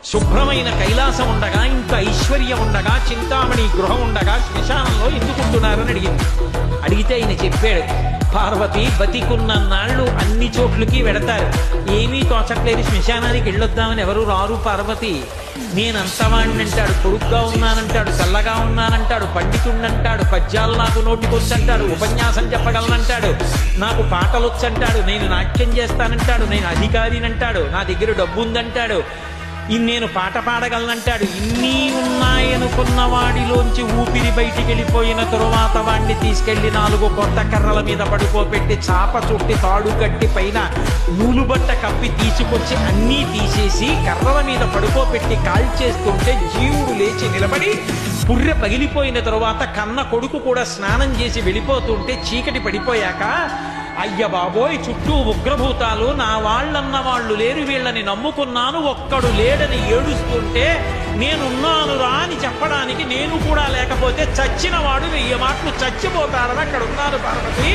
శుభ్రమైన కైలాసం ఉండగా, ఇంత ఐశ్వర్యం ఉండగా, చింతామణి గృహం ఉండగా శ్మశానంలో ఎందుకుంటున్నారని అడిగింది. అడిగితే ఆయన చెప్పాడు, పార్వతి బతికున్న నాళ్ళు అన్ని చోట్లకి వెడతారు, ఏమీ తోచట్లేదు, శ్మశానానికి వెళ్ళొద్దామని ఎవరు రారు పార్వతి. నేనంతవాణ్ణంటాడు, పొడుగ్గా ఉన్నానంటాడు, చల్లగా ఉన్నానంటాడు, పండితుణ్ణంటాడు, పద్యాలు నాకు నోటికొచ్చంటాడు, ఉపన్యాసం చెప్పగలనంటాడు, నాకు పాటలొచ్చంటాడు, నేను నాట్యం చేస్తానంటాడు, నేను అధికారినంటాడు, నా దగ్గర డబ్బు ఉందంటాడు, నేను పాట పాడగలనంటాడు. ఇన్ని ఉన్నాయనుకున్న వాడిలోంచి ఊపిరి బయటికి వెళ్ళిపోయిన తరువాత వాడిని తీసుకెళ్లి 4 కొత్త కర్రల మీద పడుకోబెట్టి చాప చుట్టి తాడు కట్టి పైన నూలుబట్ట కప్పి తీసుకొచ్చి అన్నీ తీసేసి కర్రల మీద పడుకోబెట్టి కాల్చేస్తుంటే జీవుడు లేచి నిలబడి పుర్రె పగిలిపోయిన తరువాత కన్న కొడుకు కూడా స్నానం చేసి వెళ్ళిపోతుంటే చీకటి పడిపోయాక, అయ్య బాబోయ్ చుట్టూ ఉగ్రభూతాలు, నా వాళ్ళన్న వాళ్ళు లేరు, వీళ్ళని నమ్ముకున్నాను, ఒక్కడు లేడని ఏడుస్తుంటే నేనున్నాను రా అని చెప్పడానికి నేను కూడా లేకపోతే చచ్చిన వాడు 1000 మాటలు చచ్చిపోతాడని అక్కడ ఉన్నాను పార్వతి.